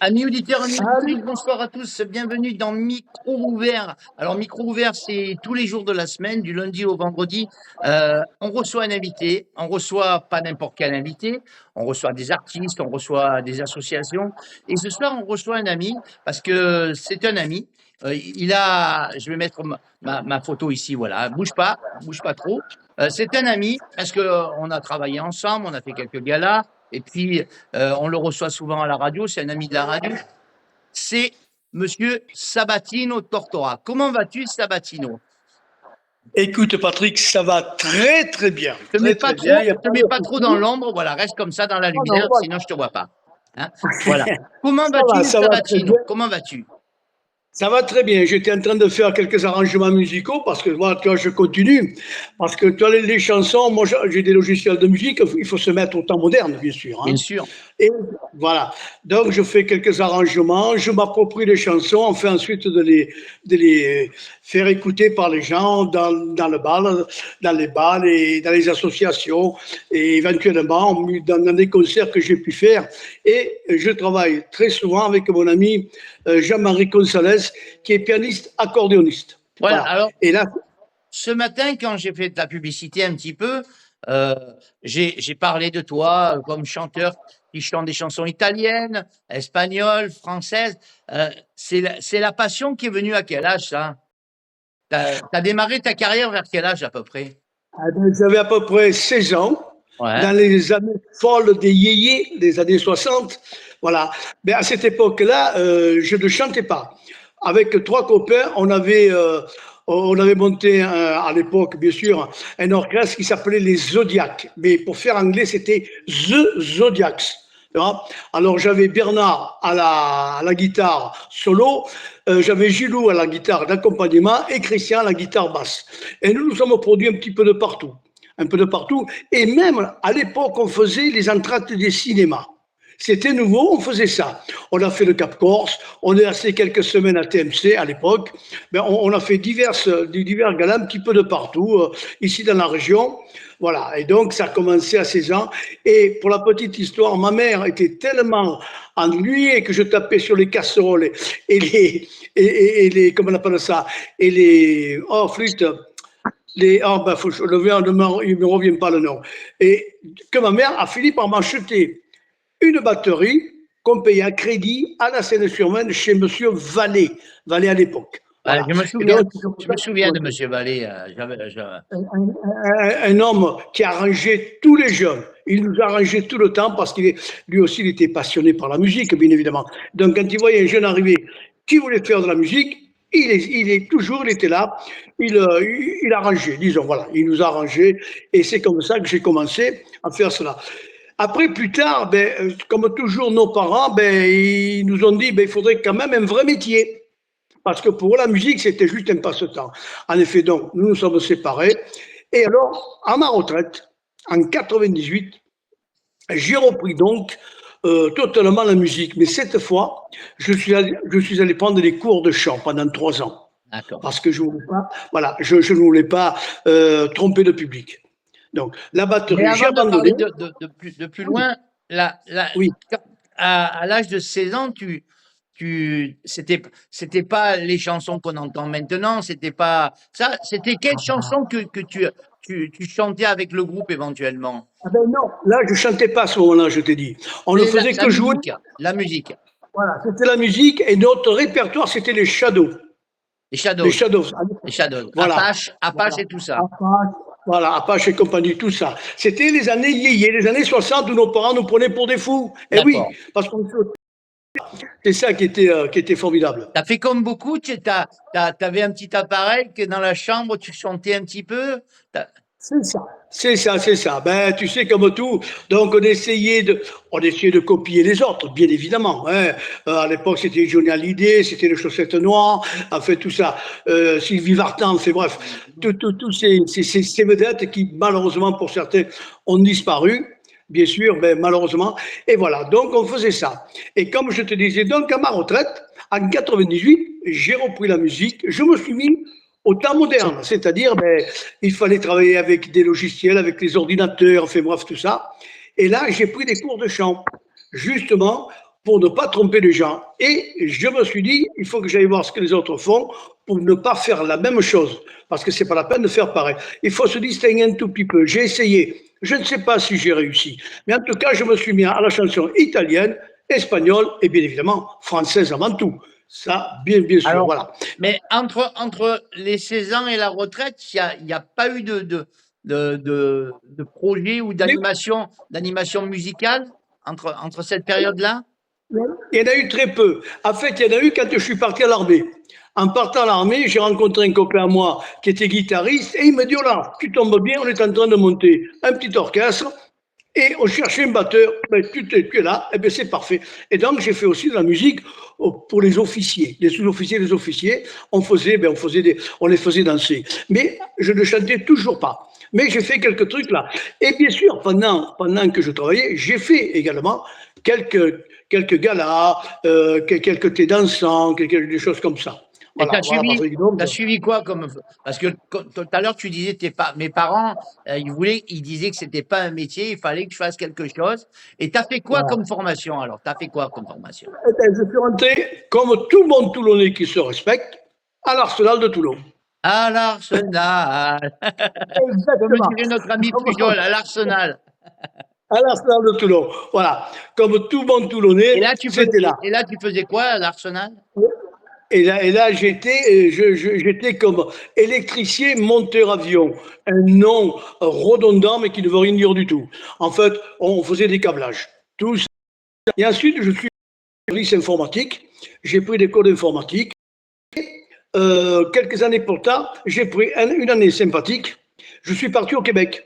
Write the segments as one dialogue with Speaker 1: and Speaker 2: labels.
Speaker 1: Amis auditeurs, amis auditrices,
Speaker 2: Salut.
Speaker 1: bonsoir à tous, bienvenue dans Micro Ouvert. Alors Micro Ouvert, c'est tous les jours de la semaine, du lundi au vendredi. On reçoit un invité, on reçoit pas n'importe quel invité, on reçoit des artistes, on reçoit des associations. Et ce soir, on reçoit un ami, parce que c'est un ami. Je vais mettre ma photo ici, voilà, bouge pas trop. C'est un ami, parce que on a travaillé ensemble, on a fait quelques galas. Et puis, on le reçoit souvent à la radio, c'est un ami de la radio. C'est Monsieur Sabatino Tortora. Comment vas-tu, Sabatino?
Speaker 2: Écoute, Patrick, ça va très très bien.
Speaker 1: Te mets
Speaker 2: Très
Speaker 1: pas
Speaker 2: très bien,
Speaker 1: trop,
Speaker 2: il n'y a
Speaker 1: te
Speaker 2: pas
Speaker 1: mets
Speaker 2: de
Speaker 1: pas trop dans
Speaker 2: souci.
Speaker 1: l'ombre, voilà, reste comme ça dans la
Speaker 2: Non, non,
Speaker 1: lumière,
Speaker 2: voilà.
Speaker 1: sinon je te vois pas. Hein. Voilà. Comment vas-tu,
Speaker 2: Ça va très bien.
Speaker 1: Sabatino? Comment vas-tu?
Speaker 2: Ça va très bien. J'étais en train de faire quelques arrangements musicaux parce que moi, tu vois, je continue. Parce que tu as les chansons, moi j'ai des logiciels de musique, il faut se mettre au temps moderne, bien sûr,
Speaker 1: Bien
Speaker 2: hein.
Speaker 1: sûr.
Speaker 2: Et voilà. Donc, je fais quelques arrangements, je m'approprie les chansons, on fait ensuite de les faire écouter par les gens dans le bal, dans les bals et dans les associations, et éventuellement dans des concerts que j'ai pu faire. Et je travaille très souvent avec mon ami Jean-Marie Gonzalez, qui est pianiste accordéoniste.
Speaker 1: Voilà.
Speaker 2: Voilà.
Speaker 1: Alors,
Speaker 2: Et là,
Speaker 1: ce matin, quand j'ai fait de la publicité un petit peu, euh, j'ai parlé de toi comme chanteur qui chante des chansons italiennes, espagnoles, françaises. C'est la passion qui est venue à quel âge, ça? T'as démarré ta carrière vers quel âge à peu près?
Speaker 2: j'avais à peu près 16 ans,
Speaker 1: Ouais.
Speaker 2: dans les années folles des yéyés, des années 60. Voilà. Mais à cette époque-là, je ne chantais pas. Avec trois copains, on avait monté à l'époque, bien sûr, un orchestre qui s'appelait les Zodiacs. Mais pour faire anglais, c'était The Zodiacs. Alors j'avais Bernard à la guitare solo, j'avais Gilou à la guitare d'accompagnement et Christian à la guitare basse. Et nous nous sommes produits un peu de partout. Et même à l'époque, on faisait les entractes des cinémas. C'était nouveau, on faisait ça. On a fait le Cap Corse, on est resté quelques semaines à TMC à l'époque. Ben, on a fait divers galas un petit peu de partout, ici dans la région. Voilà, et donc ça a commencé à 16 ans. Et pour la petite histoire, ma mère était tellement ennuyée que je tapais sur les casseroles et et les comment on appelle ça, et les, oh, flûtes, ben, il me revient pas le nom. Et que ma mère a fini par m'acheter une batterie qu'on payait à crédit à la Seine-sur-Marne chez Monsieur Vallée, Vallée à l'époque.
Speaker 1: Ouais,
Speaker 2: Voilà. Et donc, c'est comme
Speaker 1: je
Speaker 2: ça
Speaker 1: me
Speaker 2: que j'ai
Speaker 1: souviens de
Speaker 2: commencé.
Speaker 1: Monsieur Vallée.
Speaker 2: Un homme qui arrangeait tous les jeunes. Il nous arrangeait tout le temps parce qu'il lui aussi, il était passionné par la musique, bien évidemment. Donc, quand il voyait un jeune arriver qui voulait faire de la musique, il était là, il arrangeait, disons, voilà, il nous arrangeait, et c'est comme ça que j'ai commencé à faire cela. Après, plus tard, ben, comme toujours, nos parents, ben, ils nous ont dit, ben, il faudrait quand même un vrai métier. Parce que pour eux, la musique, c'était juste un passe-temps. En effet, donc, nous nous sommes séparés. Et alors, à ma retraite, en 98, j'ai repris donc totalement la musique. Mais cette fois, je suis allé prendre des cours de chant pendant 3 ans.
Speaker 1: D'accord.
Speaker 2: Parce que je voulais pas, voilà, je ne voulais pas tromper le public. Donc, la
Speaker 1: Mais
Speaker 2: batterie, j'ai
Speaker 1: avant de
Speaker 2: abandonné.
Speaker 1: parler de plus loin,
Speaker 2: Oui.
Speaker 1: à l'âge de 16 ans, c'était pas les chansons qu'on entend maintenant, c'était pas ça, c'était quelle chanson que tu chantais avec le groupe éventuellement?
Speaker 2: Ah ben non, là, je chantais pas à ce moment-là, je t'ai dit. On ne
Speaker 1: C'est
Speaker 2: faisait que jouer.
Speaker 1: la musique,
Speaker 2: Voilà, c'était la musique et notre répertoire, c'était les Shadows.
Speaker 1: les
Speaker 2: Les
Speaker 1: Shadows,
Speaker 2: Shadows.
Speaker 1: les Shadows,
Speaker 2: Voilà.
Speaker 1: Apache
Speaker 2: Voilà.
Speaker 1: et tout ça.
Speaker 2: Apache, voilà, Apache et compagnie, tout ça. C'était les années yéyé, les années 60 où nos parents nous prenaient pour des fous. Et oui,
Speaker 1: D'accord.
Speaker 2: parce que c'est ça qui était formidable.
Speaker 1: T'as fait comme beaucoup, t'avais un petit appareil que dans la chambre tu chantais un petit peu.
Speaker 2: C'est ça. C'est ça, c'est ça. Ben, tu sais, comme tout, donc on essayait de copier les autres, bien évidemment, hein. À l'époque, c'était Johnny Hallyday, c'était les Chaussettes Noires, enfin tout ça, Sylvie Vartan, c'est bref, tous ces vedettes qui, malheureusement, pour certains, ont disparu, bien sûr, ben, malheureusement. Et voilà, donc on faisait ça. Et comme je te disais, donc à ma retraite, en 98, j'ai repris la musique, je me suis mis au temps moderne, c'est-à-dire, ben, il fallait travailler avec des logiciels, avec les ordinateurs, enfin bref, tout ça. Et là, j'ai pris des cours de chant, justement, pour ne pas tromper les gens. Et je me suis dit, il faut que j'aille voir ce que les autres font pour ne pas faire la même chose, parce que c'est pas la peine de faire pareil. Il faut se distinguer un tout petit peu. J'ai essayé. Je ne sais pas si j'ai réussi. Mais en tout cas, je me suis mis à la chanson italienne, espagnole et bien évidemment française avant tout. Ça, bien sûr,
Speaker 1: Alors,
Speaker 2: voilà.
Speaker 1: mais entre les 16 ans et la retraite, il y a pas eu de projet ou d'animation musicale entre cette période-là?
Speaker 2: Il y en a eu très peu. En fait, il y en a eu quand je suis parti à l'armée. En partant à l'armée, j'ai rencontré un copain à moi qui était guitariste et il me dit, oh là, tu tombes bien, on est en train de monter un petit orchestre et on cherchait un batteur. Ben, tu es là, et ben, c'est parfait. Et donc, j'ai fait aussi de la musique pour les officiers, les sous-officiers, les officiers. On les faisait danser. Mais je ne chantais toujours pas. Mais j'ai fait quelques trucs là. Et bien sûr, pendant que je travaillais, j'ai fait également quelques galas, quelques thés dansants, des choses comme ça.
Speaker 1: Et
Speaker 2: Voilà, voilà, Patrick. Donc,
Speaker 1: t'as suivi quoi parce que tout à l'heure tu disais mes parents, ils disaient que c'était pas un métier, il fallait que je fasse quelque chose. Et t'as fait quoi
Speaker 2: voilà.
Speaker 1: comme formation alors? T'as fait quoi comme formation?
Speaker 2: Eh ben, je suis rentré, comme tout le monde toulonnais qui se respecte, à l'Arsenal de Toulon.
Speaker 1: À l'Arsenal, comme
Speaker 2: Exactement.
Speaker 1: dirait notre ami Pujol, à l'Arsenal.
Speaker 2: À l'Arsenal de Toulon. Voilà. Comme tout bon
Speaker 1: Et
Speaker 2: Toulonnais,
Speaker 1: là
Speaker 2: c'était là.
Speaker 1: tu faisais quoi à l'Arsenal?
Speaker 2: Et là j'étais comme électricien monteur avion. Un nom redondant, mais qui ne veut rien dire du tout. En fait, on faisait des câblages. Tout ça. Et ensuite, je suis service informatique. J'ai pris des cours d'informatique. Quelques années plus tard, j'ai pris une année sympathique. Je suis parti au Québec.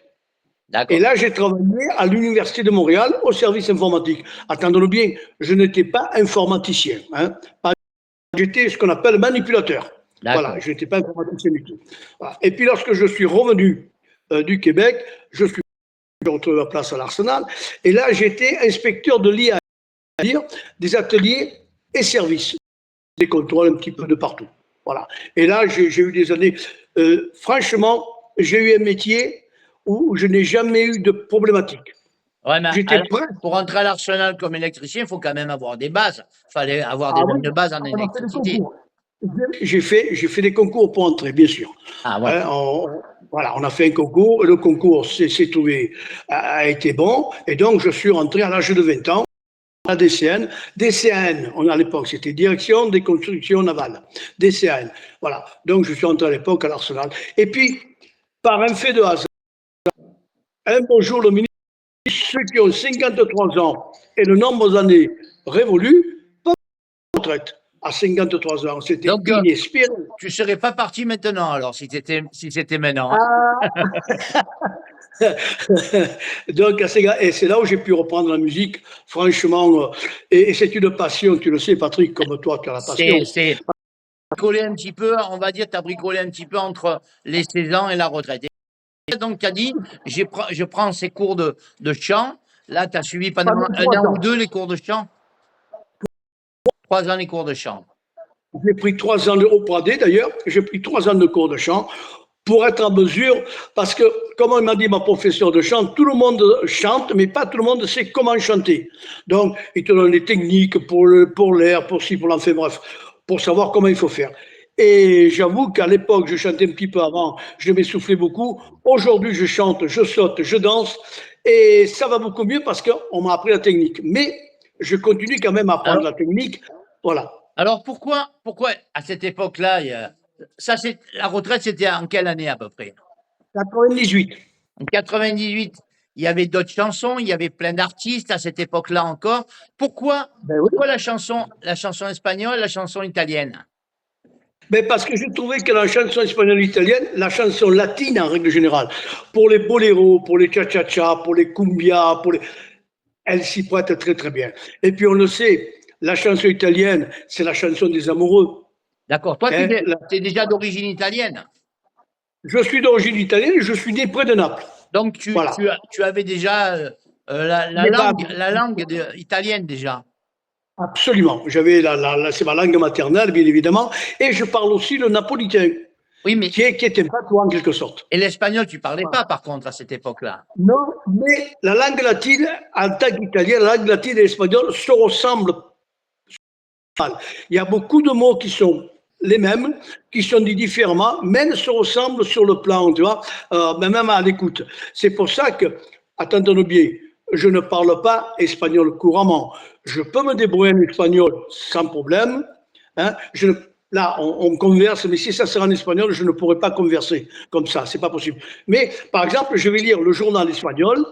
Speaker 2: Et
Speaker 1: D'accord.
Speaker 2: là, j'ai travaillé à l'Université de Montréal au service informatique. Attendons-le bien, je n'étais pas informaticien. Hein. J'étais ce qu'on appelle manipulateur. Voilà,
Speaker 1: D'accord.
Speaker 2: je n'étais pas informaticien du tout. Voilà. Et puis, lorsque je suis revenu du Québec, je suis retrouvé ma place à l'Arsenal. Et là, j'étais inspecteur de l'IA, c'est-à-dire des ateliers et services, des contrôles un petit peu de partout. Voilà. Et là, j'ai eu des années. Franchement, j'ai eu un métier où je n'ai jamais eu de problématique.
Speaker 1: Ouais, mais
Speaker 2: J'étais prêt.
Speaker 1: pour rentrer à l'Arsenal comme électricien, il faut quand même avoir des bases. Il fallait avoir
Speaker 2: Ah
Speaker 1: des
Speaker 2: oui,
Speaker 1: bonnes bases en
Speaker 2: on a fait des
Speaker 1: électricité.
Speaker 2: concours. J'ai fait des concours pour entrer, bien sûr.
Speaker 1: Ah ouais.
Speaker 2: Hein, voilà, on a fait un concours. Le concours a été bon. Et donc, je suis rentré à l'âge de 20 ans à DCN. DCN, à l'époque, c'était Direction des constructions navales. DCN. Voilà. Donc, je suis rentré à l'époque à l'Arsenal. Et puis, par un fait de hasard, un beau jour, le ministre, ceux qui ont 53 ans et le nombre d'années révolues, peuvent prendre la retraite à 53 ans. C'était
Speaker 1: Donc,
Speaker 2: inespéré.
Speaker 1: tu serais pas parti maintenant alors si c'était maintenant. Hein.
Speaker 2: Ah. Donc, et c'est là où j'ai pu reprendre la musique, franchement. Et c'est une passion, tu le sais, Patrick, comme toi, tu as la passion.
Speaker 1: C'est bricolé un petit peu, on va dire, tu as bricolé un petit peu entre les 16 ans et la retraite. Et donc, tu as dit, je prends ces cours de chant. Là, tu as suivi pendant
Speaker 2: Pendant
Speaker 1: un
Speaker 2: 3
Speaker 1: an ou
Speaker 2: ans.
Speaker 1: deux les cours de chant. 3 ans les cours de chant.
Speaker 2: J'ai pris 3 ans au Pradé, d'ailleurs. J'ai pris 3 ans de cours de chant pour être en mesure, parce que, comme m'a dit ma professeure de chant, tout le monde chante, mais pas tout le monde sait comment chanter. Donc, il te donne les techniques pour l'air, pour ci, pour l'enfer, bref, pour savoir comment il faut faire. Et j'avoue qu'à l'époque, je chantais un petit peu avant, je m'essoufflais beaucoup. Aujourd'hui, je chante, je saute, je danse, et ça va beaucoup mieux parce qu'on m'a appris la technique. Mais je continue quand même à apprendre
Speaker 1: Alors,
Speaker 2: la technique. Voilà.
Speaker 1: alors pourquoi à cette époque-là, la retraite, c'était en quelle année à peu près?
Speaker 2: 98.
Speaker 1: En 98, il y avait d'autres chansons, il y avait plein d'artistes à cette époque-là encore. Pourquoi,
Speaker 2: Ben oui.
Speaker 1: pourquoi la chanson espagnole, la chanson italienne?
Speaker 2: Mais parce que j'ai trouvé que la chanson espagnole italienne, la chanson latine en règle générale, pour les boléros, pour les cha-cha-cha, pour les cumbias, elle s'y prête très très bien. Et puis on le sait, la chanson italienne, c'est la chanson des amoureux.
Speaker 1: D'accord. Toi, tu
Speaker 2: Hein,
Speaker 1: es déjà d'origine italienne.
Speaker 2: je suis d'origine italienne, je suis né près de Naples.
Speaker 1: Donc,
Speaker 2: Voilà.
Speaker 1: tu avais déjà la langue italienne déjà.
Speaker 2: Absolument. C'est ma langue maternelle, bien évidemment. Et je parle aussi le napolitain.
Speaker 1: Oui, mais
Speaker 2: qui est un patois en quelque sorte.
Speaker 1: et l'espagnol, tu parlais
Speaker 2: Voilà.
Speaker 1: pas, par contre, à cette époque-là.
Speaker 2: Non, mais la langue latine, en tant qu'italien, la langue latine et l'espagnol se ressemblent. Il y a beaucoup de mots qui sont les mêmes, qui sont dits différemment, mais se ressemblent sur le plan, tu vois, même à l'écoute. C'est pour ça que, attendons bien, je ne parle pas espagnol couramment. Je peux me débrouiller en espagnol sans problème. Hein. Là, on converse, mais si ça sera en espagnol, je ne pourrai pas converser comme ça, c'est pas possible. Mais, par exemple, je vais lire le journal espagnol,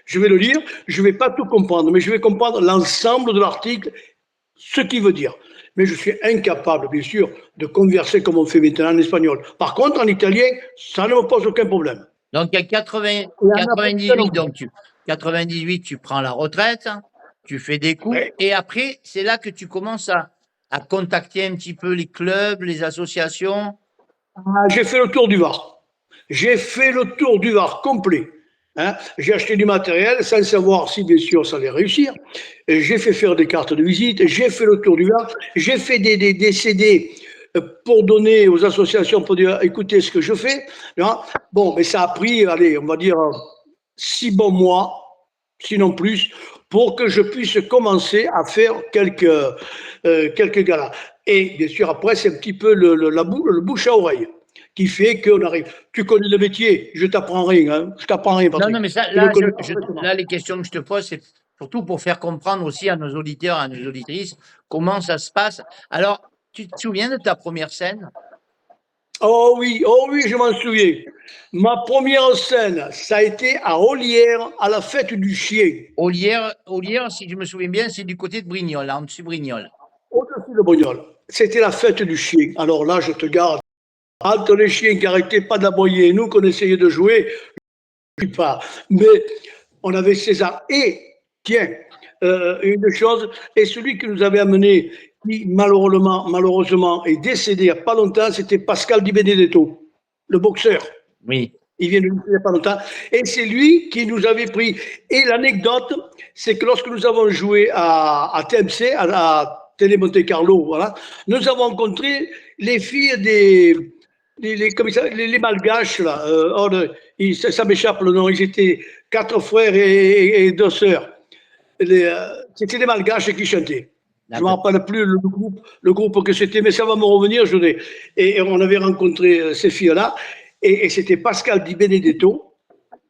Speaker 2: je vais le lire, je ne vais pas tout comprendre, mais je vais comprendre l'ensemble de l'article, ce qu'il veut dire. Mais je suis incapable, bien sûr, de converser comme on fait maintenant en espagnol. Par contre, en italien, ça ne me pose aucun problème.
Speaker 1: Donc, il y a 80,
Speaker 2: Et en africain non
Speaker 1: 98,
Speaker 2: plus.
Speaker 1: 98, tu prends la retraite, tu fais des coups,
Speaker 2: Ouais.
Speaker 1: et après, c'est là que tu commences à contacter un petit peu les clubs, les associations.
Speaker 2: J'ai fait le tour du Var. J'ai fait le tour du Var complet. Hein. J'ai acheté du matériel sans savoir si, bien sûr, ça allait réussir. J'ai fait faire des cartes de visite. J'ai fait le tour du Var. J'ai fait des CD pour donner aux associations, pour dire, écoutez ce que je fais. Hein. Bon, mais ça a pris, allez, on va dire, 6 bons mois, sinon plus, pour que je puisse commencer à faire quelques galas. Et bien sûr, après, c'est un petit peu le bouche à oreille qui fait qu'on arrive. Tu connais le métier, je t'apprends rien, hein. Je t'apprends rien,
Speaker 1: Non,
Speaker 2: Patrick.
Speaker 1: non, mais ça,
Speaker 2: Tu le
Speaker 1: là,
Speaker 2: connais parfaitement.
Speaker 1: là, les questions que je te pose, c'est surtout pour faire comprendre aussi à nos auditeurs, à nos auditrices, comment ça se passe. Alors, tu te souviens de ta première scène?
Speaker 2: Oh oui, je m'en souviens. Ma première scène, ça a été à Olière, à la fête du chien,
Speaker 1: Olière, si je me souviens bien, c'est du côté de Brignoles, là, en dessus Brignoles.
Speaker 2: au-dessus de Brognoles. C'était la fête du chien. Alors là, je te garde. Entre les chiens qui n'arrêtaient pas d'aboyer et nous qu'on essayait de jouer, je ne sais pas. Mais on avait César. Et, tiens, une chose, et celui qui nous avait amené, qui malheureusement est décédé il n'y a pas longtemps, c'était Pascal Di Benedetto, le boxeur.
Speaker 1: Oui.
Speaker 2: Il vient de nous il n'y a pas longtemps. Et c'est lui qui nous avait pris. Et l'anecdote, c'est que lorsque nous avons joué à TMC, à Télé Monte Carlo, voilà, nous avons rencontré les filles les malgaches, là. Ça m'échappe le nom. Ils étaient 4 frères et 2 sœurs. C'était des malgaches qui chantaient. Je ne me rappelle plus le groupe que c'était, mais ça va me revenir. Et on avait rencontré ces filles-là. Et c'était Pascal Di Benedetto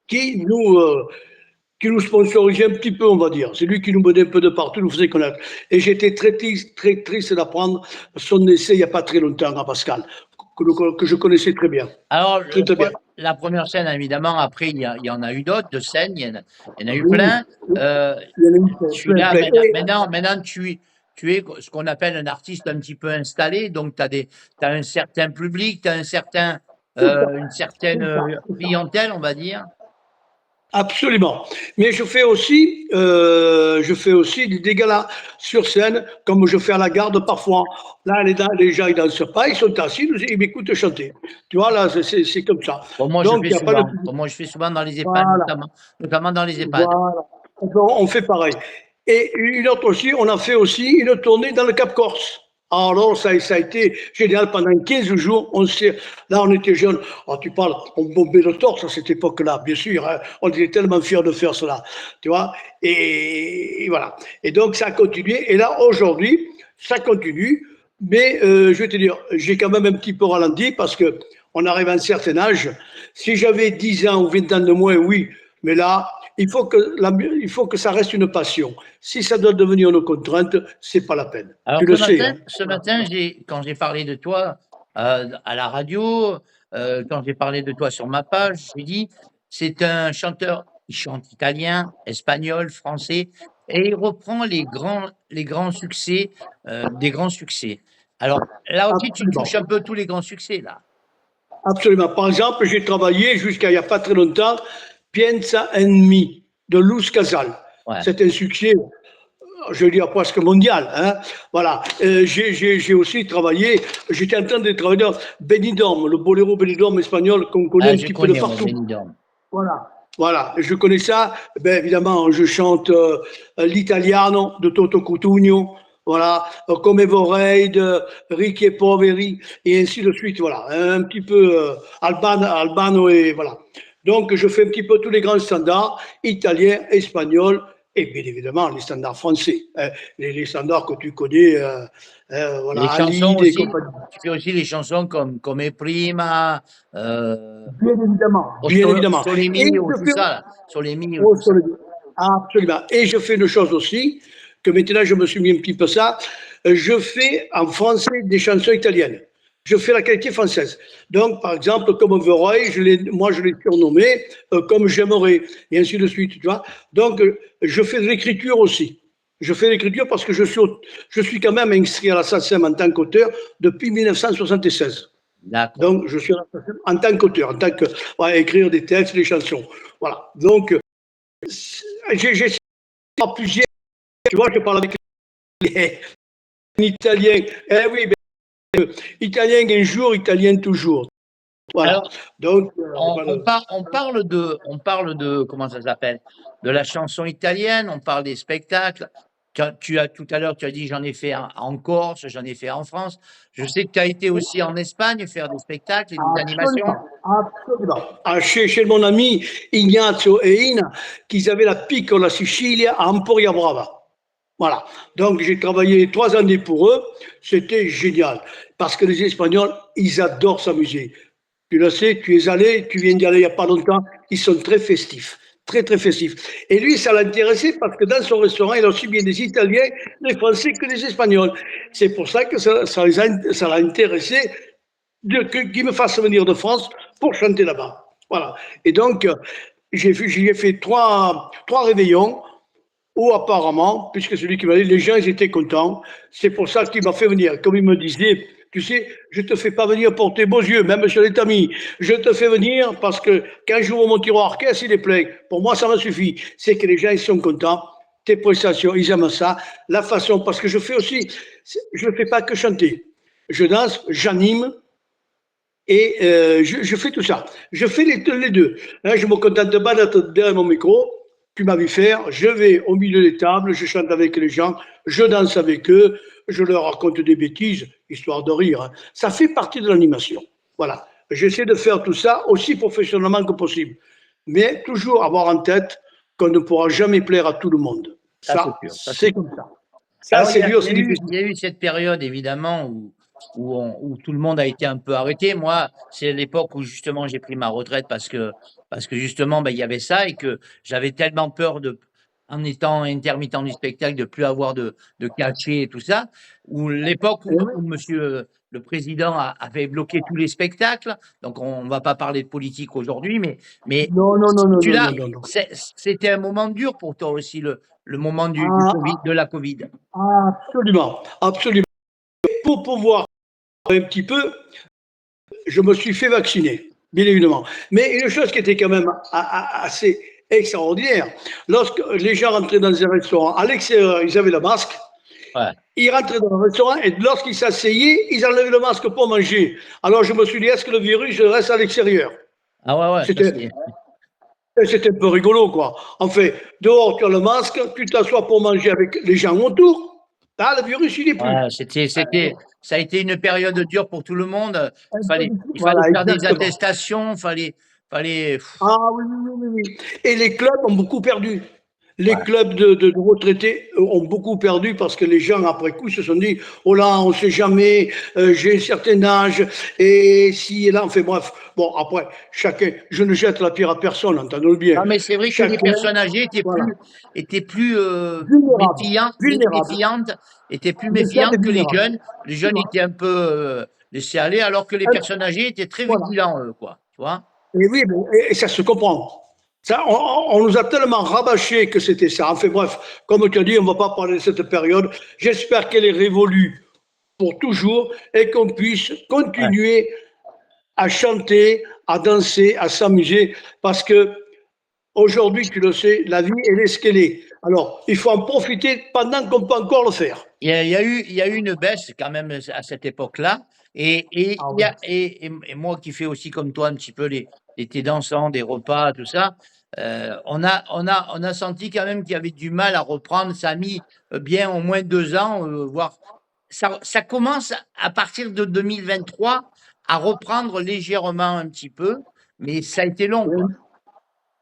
Speaker 2: qui nous sponsorisait un petit peu, on va dire. C'est lui qui nous menait un peu de partout, nous faisait connaître. Et j'étais très triste d'apprendre son essai il n'y a pas très longtemps à Pascal, que je connaissais très bien.
Speaker 1: Alors,
Speaker 2: Très bien.
Speaker 1: la première scène, évidemment, après, il y en a eu d'autres, de scènes, il y en a eu
Speaker 2: Oui,
Speaker 1: plein.
Speaker 2: il y en a eu
Speaker 1: Celui-là,
Speaker 2: plein.
Speaker 1: maintenant, tu es ce qu'on appelle un artiste un petit peu installé, donc tu as un certain public, tu as une certaine clientèle, on va dire.
Speaker 2: Absolument. Mais je fais aussi des galas sur scène, comme je fais à la garde parfois. Là, les gens, ils dansent pas, ils sont assis, ils m'écoutent chanter. Tu vois, là, c'est comme ça.
Speaker 1: Bon, moi, je
Speaker 2: Donc,
Speaker 1: fais
Speaker 2: il n'y a pas de...
Speaker 1: souvent. Bon, moi, je fais souvent dans les EHPAD,
Speaker 2: Voilà,
Speaker 1: notamment dans les EHPAD.
Speaker 2: voilà. On fait pareil. Et une autre aussi, on a fait aussi une tournée dans le Cap Corse. Alors, ça a été génial pendant 15 jours. Là, on était jeunes. Oh, tu parles, on bombait le torse à cette époque-là, bien sûr. Hein. On était tellement fiers de faire cela. Tu vois? Et voilà. Et donc, ça a continué. Et là, aujourd'hui, ça continue. Mais je vais te dire, j'ai quand même un petit peu ralenti parce que on arrive à un certain âge. Si j'avais 10 ans ou 20 ans de moins, oui. Mais là, il faut que ça reste une passion. Si ça doit devenir une contrainte, c'est pas la peine.
Speaker 1: Alors,
Speaker 2: Tu le sais, hein.
Speaker 1: ce matin, quand j'ai parlé de toi à la radio, quand j'ai parlé de toi sur ma page, j'ai dit, c'est un chanteur, il chante italien, espagnol, français, et il reprend les grands succès, des grands succès. Alors, là aussi, tu touches
Speaker 2: Absolument.
Speaker 1: un peu tous les grands succès, là.
Speaker 2: Absolument. Par exemple, j'ai travaillé jusqu'à il n'y a pas très longtemps, Pienza en Mi de Luz Casal.
Speaker 1: Ouais.
Speaker 2: C'est un succès, je veux dire presque mondial. Hein. Voilà. J'ai aussi travaillé, j'étais en train de travailler dans Benidorm, le boléro Benidorm espagnol qu'on connaît un
Speaker 1: Je
Speaker 2: petit peu de
Speaker 1: connais, ouais,
Speaker 2: partout.
Speaker 1: Benidorm.
Speaker 2: Voilà. Voilà, je connais ça. Ben, évidemment, je chante l'italiano de Toto Cutugno. voilà, Come vorrei de Ricky e Poveri, et ainsi de suite, voilà, un petit peu Albano, et voilà. Donc, je fais un petit peu tous les grands standards, italiens, espagnols, et bien évidemment les standards français, hein, les standards que tu connais, voilà,
Speaker 1: Les chansons
Speaker 2: Alide et
Speaker 1: aussi,
Speaker 2: compagnie.
Speaker 1: tu fais aussi les chansons comme Come Prima,
Speaker 2: Bien évidemment,
Speaker 1: O
Speaker 2: bien évidemment.
Speaker 1: Sole
Speaker 2: Et
Speaker 1: Mio,
Speaker 2: je
Speaker 1: tout
Speaker 2: fais,
Speaker 1: ça, là. Sole Mio,
Speaker 2: oh,
Speaker 1: tout ça.
Speaker 2: absolument. Et je fais une chose aussi, que maintenant je me suis mis un petit peu ça, je fais en français des chansons italiennes. Je fais la qualité française. Donc, par exemple, comme Verroy, moi je l'ai surnommé comme j'aimerais, et ainsi de suite, tu vois. Donc, je fais de l'écriture aussi. Je fais de l'écriture parce que je suis quand même inscrit à la SACEM en tant qu'auteur depuis 1976.
Speaker 1: D'accord.
Speaker 2: Donc, je suis en tant qu'auteur, en tant que, ouais, écrire des textes, des chansons. Voilà. Donc, j'ai plusieurs, tu vois, je parle avec les Italiens. Eh oui, ben, italien un jour, italien toujours. Voilà.
Speaker 1: Alors,
Speaker 2: Donc, voilà.
Speaker 1: on parle de, comment ça s'appelle? De la chanson italienne, on parle des spectacles. Tout à l'heure, tu as dit, j'en ai fait en Corse, j'en ai fait en France. Je sais que tu as été aussi en Espagne faire des spectacles et des animations.
Speaker 2: Absolument, absolument. Ah, chez mon ami Ignazio et Ina, qu'ils avaient la piccola Sicilia à Emporia Brava. Voilà. Donc, j'ai travaillé 3 années pour eux. C'était génial. Parce que les Espagnols, ils adorent s'amuser. Tu le sais, tu es allé, tu viens d'y aller il n'y a pas longtemps. Ils sont très festifs. Très, très festifs. Et lui, ça l'intéressait parce que dans son restaurant, il a aussi bien des Italiens, des Français que des Espagnols. C'est pour ça que ça l'a intéressé qu'il me fasse venir de France pour chanter là-bas. Voilà. Et donc, j'y ai fait trois réveillons où apparemment, puisque celui qui m'a dit, les gens, ils étaient contents. C'est pour ça qu'il m'a fait venir. Comme il me disait, tu sais, je te fais pas venir pour tes beaux yeux, même sur les tamis. Je te fais venir parce que quand j'ouvre mon tiroir, qu'est-ce qu'il est plein? Pour moi, ça me suffit. C'est que les gens, ils sont contents. Tes prestations, ils aiment ça. La façon, parce que je fais aussi, je ne fais pas que chanter. Je danse, j'anime, et je fais tout ça. Je fais les deux. Hein, je ne me contente pas d'être derrière mon micro. Tu m'as vu faire. Je vais au milieu des tables, je chante avec les gens, je danse avec eux, je leur raconte des bêtises, histoire de rire, hein. Ça fait partie de l'animation. Voilà. J'essaie de faire tout ça aussi professionnellement que possible. Mais toujours avoir en tête qu'on ne pourra jamais plaire à tout le monde.
Speaker 1: Ça, c'est
Speaker 2: Ça,
Speaker 1: sûr. Ça, c'est
Speaker 2: c'est
Speaker 1: sûr.
Speaker 2: comme ça. Ça,
Speaker 1: Alors,
Speaker 2: c'est dur, c'est difficile.
Speaker 1: il y a eu cette période, évidemment, où tout le monde a été un peu arrêté. Moi, c'est l'époque où, justement, j'ai pris ma retraite parce que justement, ben, il y avait ça et que j'avais tellement peur en étant intermittent du spectacle, de plus avoir de cachet et tout ça. Ou l'époque
Speaker 2: Eh oui.
Speaker 1: où monsieur le président avait bloqué tous les spectacles. Donc, on ne va pas parler de politique aujourd'hui, mais
Speaker 2: Non, non, non, non,
Speaker 1: tu
Speaker 2: non,
Speaker 1: l'as,
Speaker 2: non, non, non.
Speaker 1: c'était un moment dur pour toi aussi, le moment du COVID,
Speaker 2: Ah,
Speaker 1: de la Covid.
Speaker 2: absolument, absolument. Pour pouvoir un petit peu, je me suis fait vacciner, bien évidemment. Mais une chose qui était quand même assez extraordinaire, lorsque les gens rentraient dans un restaurant, à l'extérieur, ils avaient le masque,
Speaker 1: Ouais.
Speaker 2: ils rentraient dans le restaurant et lorsqu'ils s'asseyaient, ils enlevaient le masque pour manger. Alors je me suis dit, est-ce que le virus reste à l'extérieur?
Speaker 1: Ah ouais, ouais, ça
Speaker 2: C'était
Speaker 1: c'est.
Speaker 2: c'était un peu rigolo, quoi. En fait, dehors, tu as le masque, tu t'assois pour manger avec les gens autour. Là, le virus, il n'est plus.
Speaker 1: Ouais, ça a été une période dure pour tout le monde. Il fallait
Speaker 2: Voilà,
Speaker 1: faire des
Speaker 2: exactement.
Speaker 1: attestations, fallait.
Speaker 2: Ah oui, oui, oui, oui, oui. Et les clubs ont beaucoup perdu. Les
Speaker 1: Ouais.
Speaker 2: clubs de retraités ont beaucoup perdu parce que les gens, après coup, se sont dit, oh là, on ne sait jamais, j'ai un certain âge, et si et là, enfin bref. Bon, après, chacun, je ne jette la pierre à personne, entendons-le bien.
Speaker 1: Non, mais c'est vrai que les
Speaker 2: Chacun,
Speaker 1: personnes âgées
Speaker 2: voilà,
Speaker 1: étaient plus
Speaker 2: vulnérable, vulnérable.
Speaker 1: méfiantes, étaient plus
Speaker 2: Les jeunes
Speaker 1: méfiantes
Speaker 2: est
Speaker 1: que les
Speaker 2: vulnérable.
Speaker 1: jeunes. Les
Speaker 2: Tu
Speaker 1: jeunes
Speaker 2: vois,
Speaker 1: étaient un peu laissés aller, alors que les personnes âgées étaient très
Speaker 2: voilà.
Speaker 1: vigilants, eux, quoi. Tu vois?
Speaker 2: Et oui, et ça se comprend. Ça, on nous a tellement rabâché que c'était ça. Enfin bref, comme tu as dit, on ne va pas parler de cette période. J'espère qu'elle est révolue pour toujours et qu'on puisse
Speaker 1: Ouais.
Speaker 2: continuer à chanter, à danser, à s'amuser, parce que aujourd'hui, tu le sais, la vie, elle est ce qu'elle est. Alors, il faut en profiter pendant qu'on peut encore le faire.
Speaker 1: Il y a eu une baisse quand même à cette époque-là.
Speaker 2: Ah oui.
Speaker 1: Et moi qui fais aussi comme toi un petit peu les thés dansants, des repas, tout ça, On a senti quand même qu'il y avait du mal à reprendre. Ça a mis bien au moins 2 ans, voire ça commence à partir de 2023 à reprendre légèrement un petit peu, mais ça a été long, quoi.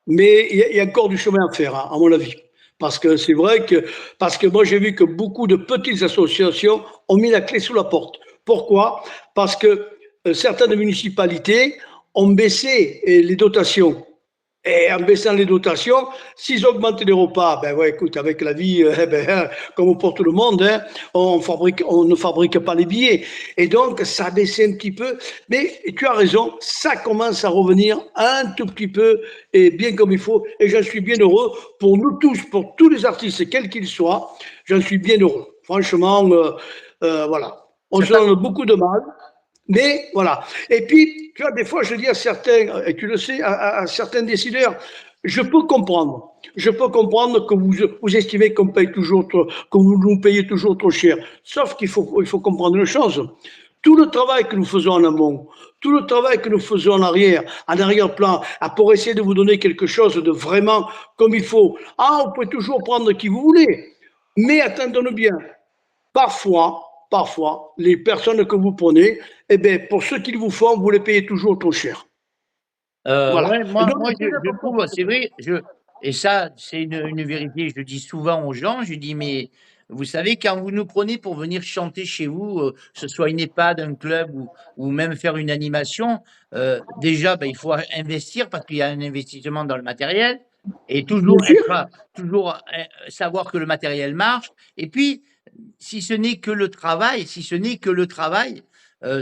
Speaker 2: Mais il y a encore du chemin à faire, hein, à mon avis. Parce que c'est vrai que, parce que moi j'ai vu que beaucoup de petites associations ont mis la clé sous la porte. Pourquoi? Parce que certaines municipalités ont baissé les dotations. Et en baissant les dotations, s'ils augmentent les repas, ben ouais, écoute, avec la vie, comme pour tout le monde, hein, on ne fabrique pas les billets. Et donc, ça a baissé un petit peu. Mais tu as raison, ça commence à revenir un tout petit peu et bien comme il faut. Et j'en suis bien heureux pour nous tous, pour tous les artistes, quels qu'ils soient. J'en suis bien heureux. Franchement, voilà. On
Speaker 1: Ça
Speaker 2: se
Speaker 1: t'a
Speaker 2: donne beaucoup de mal. Mais voilà. Et puis, tu vois, des fois, je dis à certains, et tu le sais, à certains décideurs, je peux comprendre. Je peux comprendre que vous estimez qu'on paye toujours trop, que vous nous payez toujours trop cher. Sauf il faut comprendre une chose. Tout le travail que nous faisons en amont, tout le travail que nous faisons en arrière-plan, pour essayer de vous donner quelque chose de vraiment comme il faut. Ah, vous pouvez toujours prendre qui vous voulez. Mais attendons-nous bien. Parfois, les personnes que vous prenez, eh bien, pour ce qu'ils vous font, vous les payez toujours trop cher. Voilà.
Speaker 1: Ouais,
Speaker 2: Et
Speaker 1: moi,
Speaker 2: donc,
Speaker 1: moi
Speaker 2: il faut
Speaker 1: je
Speaker 2: être
Speaker 1: trouve, c'est
Speaker 2: professionnel.
Speaker 1: vrai, et ça, c'est une vérité, je le dis souvent aux gens, je dis, mais vous savez, quand vous nous prenez pour venir chanter chez vous, que ce soit une EHPAD, un club ou même faire une animation, déjà, ben, il faut investir parce qu'il y a un investissement dans le matériel et
Speaker 2: Bien sûr.
Speaker 1: toujours savoir que le matériel marche. Et puis, si ce n'est que le travail, si ce n'est que le travail,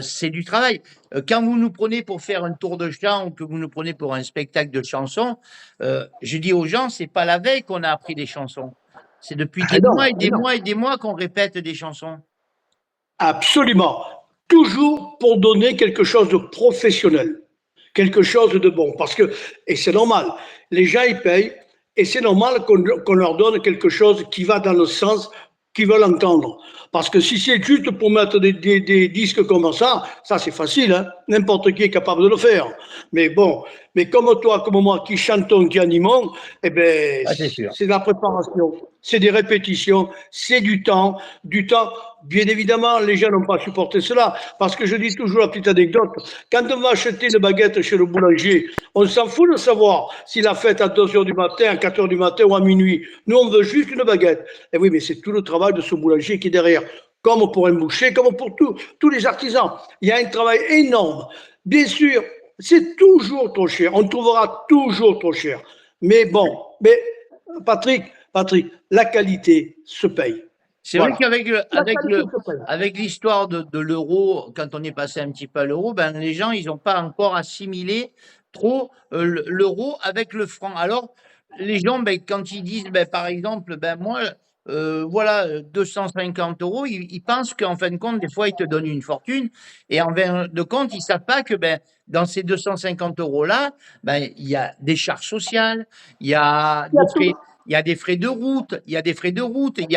Speaker 1: c'est du travail. Quand vous nous prenez pour faire un tour de chant ou que vous nous prenez pour un spectacle de chansons, je dis aux gens, c'est pas la veille qu'on a appris des chansons. C'est depuis
Speaker 2: Ah
Speaker 1: des
Speaker 2: non,
Speaker 1: mois et
Speaker 2: mais
Speaker 1: des
Speaker 2: non.
Speaker 1: mois et des mois qu'on répète des chansons.
Speaker 2: Absolument. Toujours pour donner quelque chose de professionnel, quelque chose de bon. Parce que, et c'est normal, les gens ils payent, et c'est normal qu'on leur donne quelque chose qui va dans le sens qu'ils veulent entendre. Parce que si c'est juste pour mettre des disques comme ça c'est facile, hein? N'importe qui est capable de le faire. Mais bon, mais comme toi, comme moi, qui chantons, qui animons, eh ben,
Speaker 1: Ah, c'est sûr.
Speaker 2: c'est de la préparation, c'est des répétitions, c'est du temps. Bien évidemment, les gens n'ont pas supporté cela, parce que je dis toujours la petite anecdote, quand on va acheter une baguette chez le boulanger, on s'en fout de savoir s'il a fait à 2 heures du matin, à 4 heures du matin ou à minuit. Nous, on veut juste une baguette. Et oui, mais c'est tout le travail de ce boulanger qui est derrière, comme pour un boucher, comme pour tous les artisans. Il y a un travail énorme. Bien sûr, c'est toujours trop cher. On trouvera toujours trop cher. Mais bon, mais Patrick, la qualité se paye.
Speaker 1: C'est vrai
Speaker 2: Voilà.
Speaker 1: qu'avec
Speaker 2: La qualité se paye.
Speaker 1: avec l'histoire de l'euro, quand on est passé un petit peu à l'euro, ben les gens, ils n'ont pas encore assimilé trop l'euro avec le franc. Alors, les gens, ben, quand ils disent, ben, par exemple, ben moi, voilà, 250 euros, ils pensent qu'en fin de compte, des fois, ils te donnent une fortune. Et en fin de compte, ils savent pas que ben, dans ces 250 € là, ben, il y a des charges sociales, il y a
Speaker 2: Il y a
Speaker 1: des
Speaker 2: tout.
Speaker 1: frais, il y a des frais de route, il y a des frais de route, il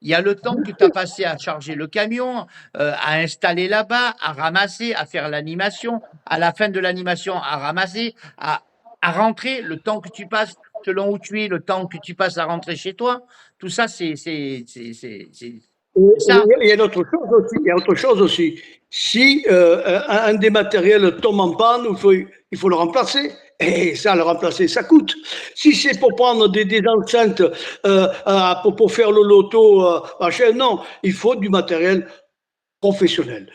Speaker 1: y a le temps que tu as passé à charger le camion, à installer là-bas, à ramasser, à faire l'animation, à la fin de l'animation, à ramasser, à rentrer, le temps que tu passes selon où tu es, le temps que tu passes à rentrer chez toi. Tout ça, c'est
Speaker 2: Et
Speaker 1: ça.
Speaker 2: il y a autre chose aussi. Il y a autre chose aussi. Si un des matériels tombe en panne, il faut le remplacer. Et ça, le remplacer, ça coûte. Si c'est pour prendre des enceintes pour faire le loto, machin, non, il faut du matériel professionnel,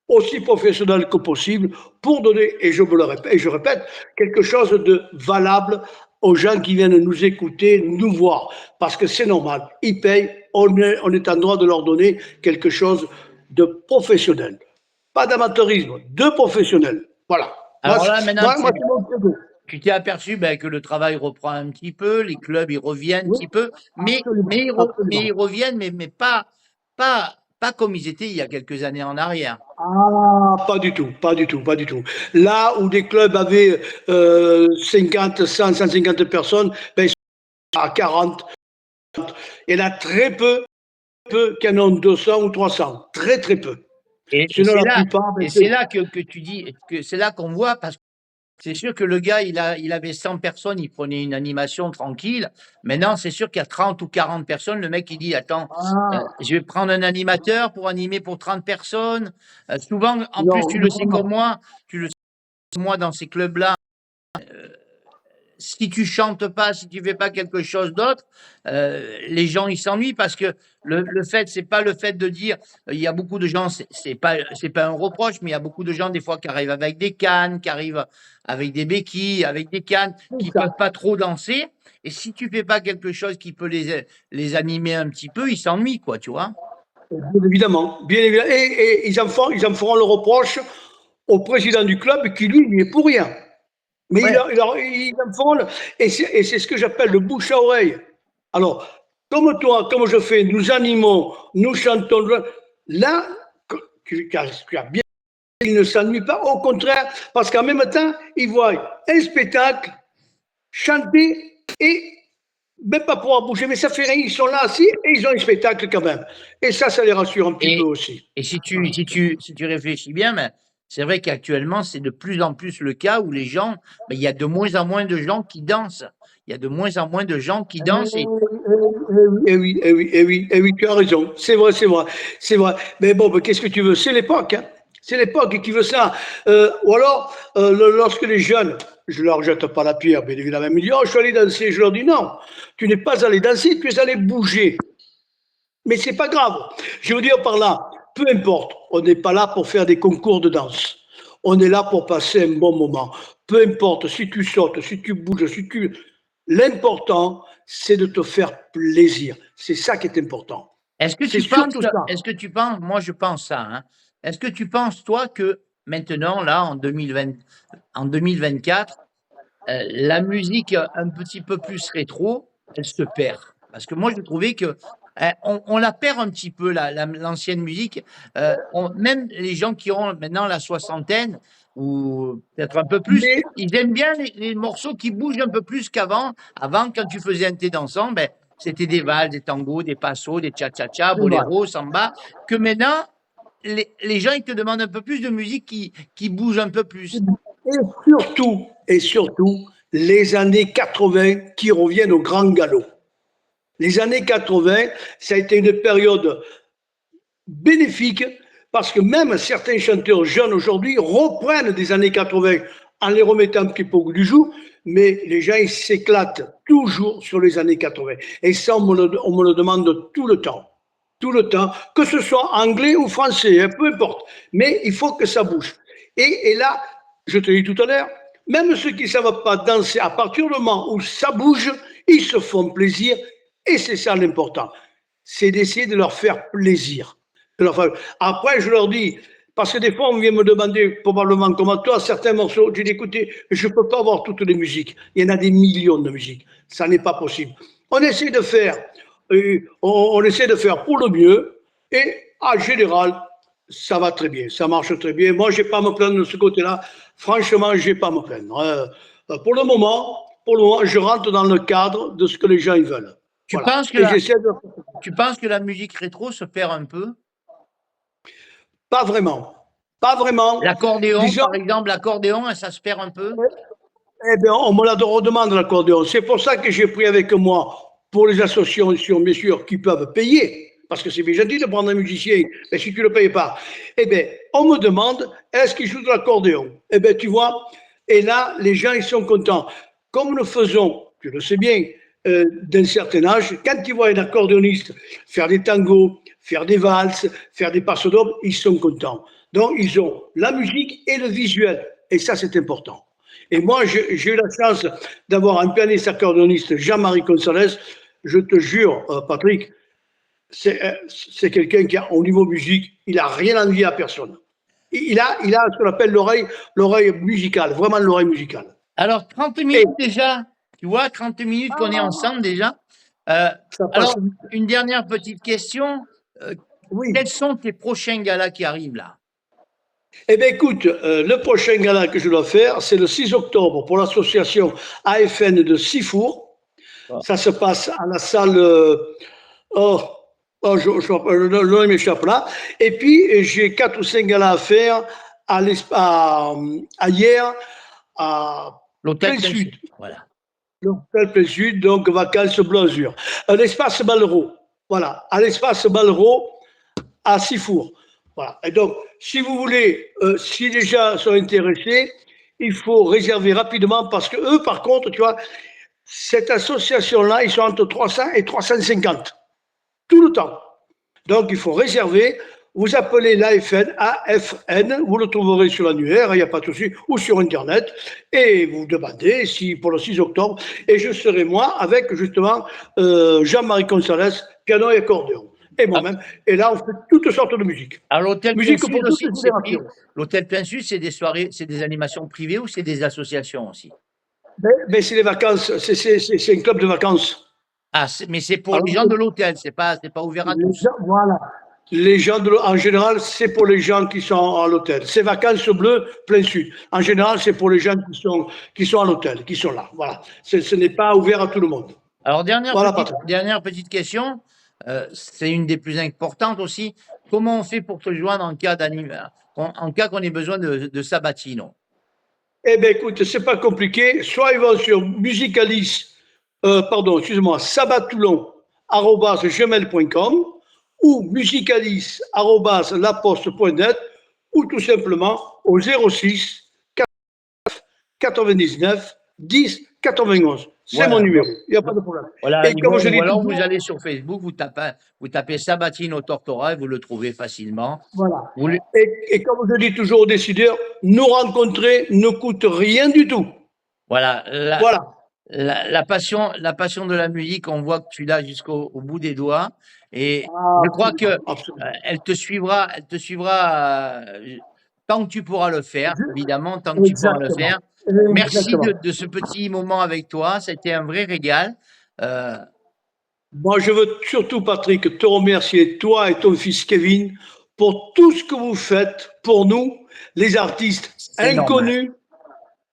Speaker 2: aussi professionnel que possible, pour donner, et je me le répète, et je répète, quelque chose de valable aux gens qui viennent nous écouter, nous voir, parce que c'est normal, ils payent, on est en droit de leur donner quelque chose de professionnel. Pas d'amateurisme, de professionnel. Voilà. Moi,
Speaker 1: Alors là, maintenant,
Speaker 2: moi c'est mon credo.
Speaker 1: tu t'es aperçu ben, que le travail reprend un petit peu, les clubs, ils reviennent un
Speaker 2: Oui,
Speaker 1: petit peu,
Speaker 2: absolument,
Speaker 1: mais ils
Speaker 2: absolument.
Speaker 1: reviennent, mais pas comme ils étaient il y a quelques années en arrière.
Speaker 2: Ah, pas du tout, pas du tout, pas du tout. Là où des clubs avaient 50, 100, 150 personnes, ben, ils sont à 40. Il y en a très peu qui en ont 200 ou 300. Très, très peu.
Speaker 1: Et
Speaker 2: Sinon, la plupart, ben,
Speaker 1: c'est là que tu dis, que c'est là qu'on voit, parce C'est sûr que le gars, il avait 100 personnes, il prenait une animation tranquille. Maintenant, c'est sûr qu'il y a 30 ou 40 personnes. Le mec, il dit, attends,
Speaker 2: Ah,
Speaker 1: je vais prendre un animateur pour animer pour 30 personnes. Souvent, en plus,
Speaker 2: non,
Speaker 1: tu le
Speaker 2: non,
Speaker 1: sais
Speaker 2: non.
Speaker 1: comme moi, tu le sais comme moi dans ces clubs-là, si tu chantes pas, si tu fais pas quelque chose d'autre, les gens ils s'ennuient parce que le fait, c'est pas le fait de dire, il y a beaucoup de gens, c'est pas un reproche, mais il y a beaucoup de gens des fois qui arrivent avec des cannes, qui arrivent avec des béquilles, avec des cannes,
Speaker 2: C'est
Speaker 1: qui
Speaker 2: ça.
Speaker 1: peuvent pas trop danser. Et si tu fais pas quelque chose qui peut les animer un petit peu, ils s'ennuient, quoi, tu vois.
Speaker 2: Bien évidemment, bien évidemment. Et ils en feront le reproche au président du club qui, lui, n'y est pour rien. Mais
Speaker 1: Ouais.
Speaker 2: ils en feront. Et c'est ce que j'appelle le bouche à oreille. Alors, comme toi, comme je fais, nous animons, nous chantons. Là, tu as bien. Ils ne s'ennuient pas, au contraire, parce qu'en même temps, ils voient un spectacle, chanter et même pas pouvoir bouger, mais ça fait rien, ils sont là assis et ils ont un spectacle quand même. Et ça les rassure un petit peu
Speaker 1: Et,
Speaker 2: aussi.
Speaker 1: et
Speaker 2: Voilà.
Speaker 1: si tu réfléchis bien, ben, c'est vrai qu'actuellement, c'est de plus en plus le cas où les gens, ben, il y a de moins en moins de gens qui dansent. Il y a de moins en moins de gens qui dansent. Et
Speaker 2: Eh oui, eh oui, eh oui, eh oui, tu as raison. C'est vrai, c'est vrai, c'est vrai. Mais bon, ben, qu'est-ce que tu veux? C'est l'époque, hein. C'est l'époque qui veut ça. Ou alors, lorsque les jeunes, je leur jette pas la pierre, bien évidemment, ils me disent, oh, je suis allé danser. Je leur dis, non, tu n'es pas allé danser, tu es allé bouger. Mais c'est pas grave. Je veux dire par là, peu importe, on n'est pas là pour faire des concours de danse. On est là pour passer un bon moment. Peu importe si tu sautes, si tu bouges, si tu. L'important, c'est de te faire plaisir. C'est ça qui est important. C'est surtout ça.
Speaker 1: est-ce que tu penses, moi je pense ça, hein, est-ce que tu penses, toi, que maintenant, là, en 2024, la musique un petit peu plus rétro, elle se perd. Parce que moi, je trouvais que on la perd un petit peu, l'ancienne musique. Même les gens qui ont maintenant la soixantaine, ou peut-être un peu plus,
Speaker 2: Mais,
Speaker 1: ils aiment bien les morceaux qui bougent un peu plus qu'avant. Avant, quand tu faisais un thé dansant, ben, c'était des valses, des tangos, des passos, des cha-cha-cha,
Speaker 2: c'est vrai.
Speaker 1: boléro, samba. Que maintenant, les gens, ils te demandent un peu plus de musique qui bouge un peu plus.
Speaker 2: Et surtout, les années 80 qui reviennent au grand galop. Les années 80, ça a été une période bénéfique parce que même certains chanteurs jeunes aujourd'hui reprennent des années 80 en les remettant un petit peu au goût du jour, mais les gens ils s'éclatent toujours sur les années 80. Et ça, on me le demande tout le temps. Tout le temps, que ce soit anglais ou français, hein, peu importe. Mais il faut que ça bouge. Et là, je te dis tout à l'heure, même ceux qui ne savent pas danser, à partir du moment où ça bouge, ils se font plaisir. Et c'est ça l'important. C'est d'essayer de leur faire plaisir. Après, je leur dis, parce que des fois, on vient me demander, probablement comme à toi, certains morceaux, je dis, écoutez, je ne peux pas avoir toutes les musiques. Il y en a des millions de musiques. Ça n'est pas possible. On essaie de faire, on essaie de faire pour le mieux, et en général, ça va très bien, ça marche très bien. Moi, je n'ai pas à me plaindre de ce côté-là. Franchement, je n'ai pas à me plaindre. Pour le moment, je rentre dans le cadre de ce que les gens ils veulent.
Speaker 1: Tu
Speaker 2: Voilà.
Speaker 1: penses que
Speaker 2: Et
Speaker 1: la,
Speaker 2: j'essaie de.
Speaker 1: tu penses que la musique rétro se perd un peu?
Speaker 2: Pas vraiment. Pas vraiment.
Speaker 1: L'accordéon,
Speaker 2: Disons,
Speaker 1: par exemple, l'accordéon, ça se perd un peu?
Speaker 2: eh bien, on me la redemande l'accordéon. C'est pour ça que j'ai pris avec moi, pour les associations, bien sûr, qui peuvent payer, parce que c'est bien gentil de prendre un musicien, mais si tu ne le payes pas, eh bien, on me demande, est-ce qu'il joue de l'accordéon? Eh bien, tu vois, et là, les gens, ils sont contents. Comme nous faisons, tu le sais bien, d'un certain âge, quand ils voient un accordéoniste faire des tangos, faire des valses, faire des passos d'orgue, ils sont contents. Donc, ils ont la musique et le visuel. Et ça, c'est important. Et moi, j'ai eu la chance d'avoir un pianiste accordéoniste, Jean-Marie Gonzalez. Je te jure, Patrick, c'est quelqu'un qui, au niveau musique, il n'a rien envie à personne. Il a ce qu'on appelle l'oreille musicale, vraiment l'oreille musicale.
Speaker 1: Alors, 30
Speaker 2: Et
Speaker 1: minutes déjà, tu vois, 30 minutes qu'on est ensemble déjà. Euh,
Speaker 2: ça passe
Speaker 1: alors,
Speaker 2: vite.
Speaker 1: une dernière petite question. Euh,
Speaker 2: Oui.
Speaker 1: Quels sont tes prochains galas qui arrivent là?
Speaker 2: Eh bien, écoute, le prochain gala que je dois faire, c'est le 6 octobre pour l'association AFN de Sifour. Ça se passe à la salle. Oh, le nom m'échappe là. Et puis, j'ai 4 ou 5 galas à faire à hier à
Speaker 1: L'hôtel
Speaker 2: plein
Speaker 1: Plein
Speaker 2: sud.
Speaker 1: Sud, voilà.
Speaker 2: L'hôtel plein sud, donc vacances Bleu Azur. Un espace Ballereau. Voilà, à l'espace Ballereau à Sifour. Voilà. Et donc, si vous voulez, si les gens sont intéressés, il faut réserver rapidement parce que eux, par contre, tu vois, cette association-là, ils sont entre 300 et 350 tout le temps. Donc, il faut réserver. Vous appelez l'AFN, AFN, vous le trouverez sur l'annuaire, il n'y a pas de souci, ou sur Internet, et vous demandez si pour le 6 octobre, et je serai moi avec justement Jean-Marie Gonzalez, piano et accordéon, et
Speaker 1: Ah,
Speaker 2: moi-même. Et là, on fait toutes sortes de musique.
Speaker 1: à l'hôtel Plein
Speaker 2: Musique
Speaker 1: Sud
Speaker 2: pour toutes
Speaker 1: aussi,
Speaker 2: les générations.
Speaker 1: l'hôtel Plein Sud, c'est des soirées, c'est des animations privées ou c'est des associations aussi?
Speaker 2: Mais c'est les vacances, c'est un club de vacances.
Speaker 1: Ah, mais c'est pour
Speaker 2: Alors,
Speaker 1: les gens de l'hôtel, c'est pas ouvert à
Speaker 2: les
Speaker 1: tous.
Speaker 2: gens, voilà. Les gens, en général, c'est pour les gens qui sont à l'hôtel. C'est vacances bleues, plein sud. En général, c'est pour les gens qui sont à l'hôtel, qui sont là. Voilà. Ce n'est pas ouvert à tout le monde.
Speaker 1: Alors,
Speaker 2: Voilà, Patrick.
Speaker 1: dernière petite question, c'est une des plus importantes aussi. Comment on fait pour te joindre en cas qu'on ait besoin de Sabatino?
Speaker 2: Eh bien, écoute, c'est pas compliqué. Soit ils vont sur excuse-moi, sabatoulon@gmail.com ou musicalis@laposte.net ou tout simplement au 06 99 10 91. C'est mon
Speaker 1: Voilà.
Speaker 2: numéro. Il n'y a pas de problème.
Speaker 1: Voilà,
Speaker 2: Et comme je
Speaker 1: ou
Speaker 2: dis
Speaker 1: alors vous
Speaker 2: toujours,
Speaker 1: allez sur Facebook, vous tapez Sabatino Tortora et vous le trouvez facilement.
Speaker 2: voilà.
Speaker 1: Vous le-
Speaker 2: Et comme je dis toujours aux décideurs, nous rencontrer ne coûte rien du tout.
Speaker 1: voilà,
Speaker 2: Voilà.
Speaker 1: la passion de la musique, on voit que tu l'as au bout des doigts. Et
Speaker 2: Ah,
Speaker 1: je crois que
Speaker 2: absolument, absolument.
Speaker 1: elle te suivra tant que tu pourras le faire, évidemment, tant que tu pourras le
Speaker 2: Exactement.
Speaker 1: faire. Merci
Speaker 2: Exactement.
Speaker 1: de ce petit moment avec toi. C'était un vrai régal. Euh,
Speaker 2: Moi, je veux surtout, Patrick, te remercier, toi et ton fils Kevin, pour tout ce que vous faites pour nous, les artistes
Speaker 1: c'est normal.
Speaker 2: inconnus.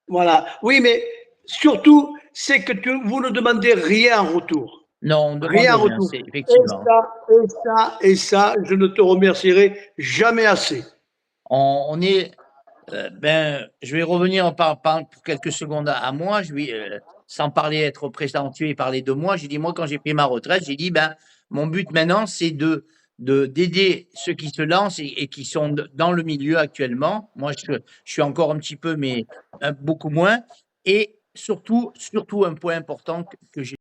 Speaker 2: Voilà. Oui, mais surtout, c'est que vous ne demandez rien en retour.
Speaker 1: Non, on demande
Speaker 2: Rien en
Speaker 1: rien,
Speaker 2: retour.
Speaker 1: c'est
Speaker 2: Et
Speaker 1: effectivement.
Speaker 2: ça, et ça, et ça, je ne te remercierai jamais assez.
Speaker 1: On est, je vais revenir pour quelques secondes à moi. Sans parler, être présomptueux et parler de moi. J'ai dit, moi, quand j'ai pris ma retraite, j'ai dit, mon but maintenant, c'est d'aider ceux qui se lancent et qui sont dans le milieu actuellement. Moi, je suis encore un petit peu, mais beaucoup moins. Et surtout un point important que j'ai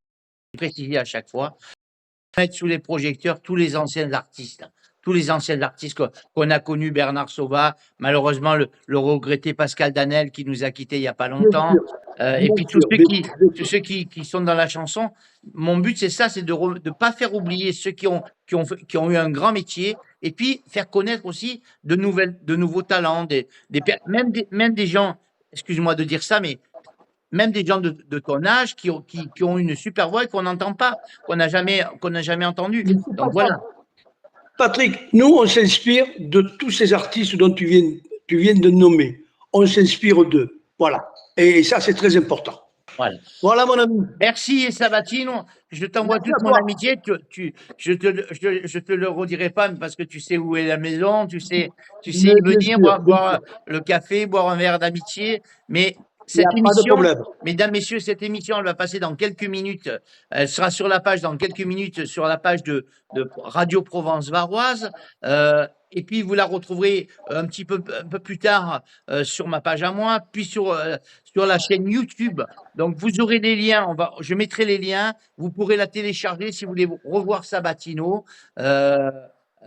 Speaker 1: précisé à chaque fois, mettre sous les projecteurs tous les anciens artistes. Tous les anciens artistes qu'on a connus, Bernard Sauvat, malheureusement le regretté Pascal Danel qui nous a quittés il n'y a pas
Speaker 2: Bien
Speaker 1: longtemps,
Speaker 2: sûr,
Speaker 1: et
Speaker 2: bien
Speaker 1: puis
Speaker 2: sûr, bien sûr, bien
Speaker 1: tous
Speaker 2: sûr.
Speaker 1: ceux qui sont dans la chanson. Mon but, c'est ça, c'est de ne pas faire oublier ceux qui ont eu un grand métier, et puis faire connaître aussi de nouveaux talents, même des gens, excuse-moi de dire ça, mais même des gens de ton âge qui ont une super voix et qu'on n'entend pas, qu'on n'a jamais entendu.
Speaker 2: Mais c'est
Speaker 1: Donc
Speaker 2: pas ça.
Speaker 1: voilà.
Speaker 2: Patrick, nous, on s'inspire de tous ces artistes dont tu viens de nommer. On s'inspire d'eux. Voilà. Et ça, c'est très important.
Speaker 1: Voilà.
Speaker 2: Voilà, mon ami.
Speaker 1: Merci Sabatino. Je t'envoie
Speaker 2: Merci
Speaker 1: toute
Speaker 2: à
Speaker 1: mon
Speaker 2: toi.
Speaker 1: amitié. Je te le redirai pas parce que tu sais où est la maison, tu sais
Speaker 2: Mais
Speaker 1: y
Speaker 2: bien
Speaker 1: venir,
Speaker 2: sûr, bien sûr.
Speaker 1: boire le café, boire un verre d'amitié. Mais
Speaker 2: Il n'y a
Speaker 1: cette
Speaker 2: pas de
Speaker 1: émission,
Speaker 2: problème.
Speaker 1: mesdames, messieurs, cette émission, elle va passer dans quelques minutes. Elle sera sur la page dans quelques minutes, sur la page de Radio Provence Varoise. Et puis vous la retrouverez un peu plus tard sur ma page à moi, puis sur la chaîne YouTube. Donc vous aurez des liens. Je mettrai les liens. Vous pourrez la télécharger si vous voulez revoir Sabatino.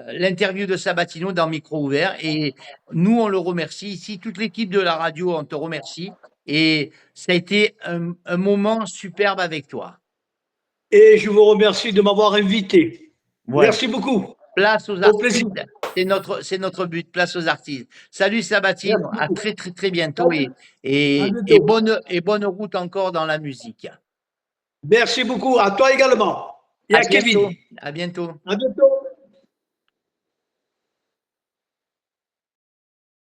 Speaker 1: L'interview de Sabatino dans Micro Ouvert. Et nous, on le remercie. Ici, toute l'équipe de la radio, on te remercie. Et ça a été un moment superbe avec toi.
Speaker 2: Et je vous remercie de m'avoir invité.
Speaker 1: Voilà.
Speaker 2: Merci beaucoup.
Speaker 1: Place aux
Speaker 2: Au plaisir.
Speaker 1: artistes. C'est notre but. Place aux artistes. Salut Sabatino.
Speaker 2: Merci
Speaker 1: À
Speaker 2: beaucoup.
Speaker 1: très, très, très bientôt.
Speaker 2: Salut. À bientôt.
Speaker 1: Et bonne route encore dans la musique.
Speaker 2: Merci beaucoup. À toi également. Et
Speaker 1: À
Speaker 2: à Kevin.
Speaker 1: bientôt. À bientôt.
Speaker 2: À bientôt.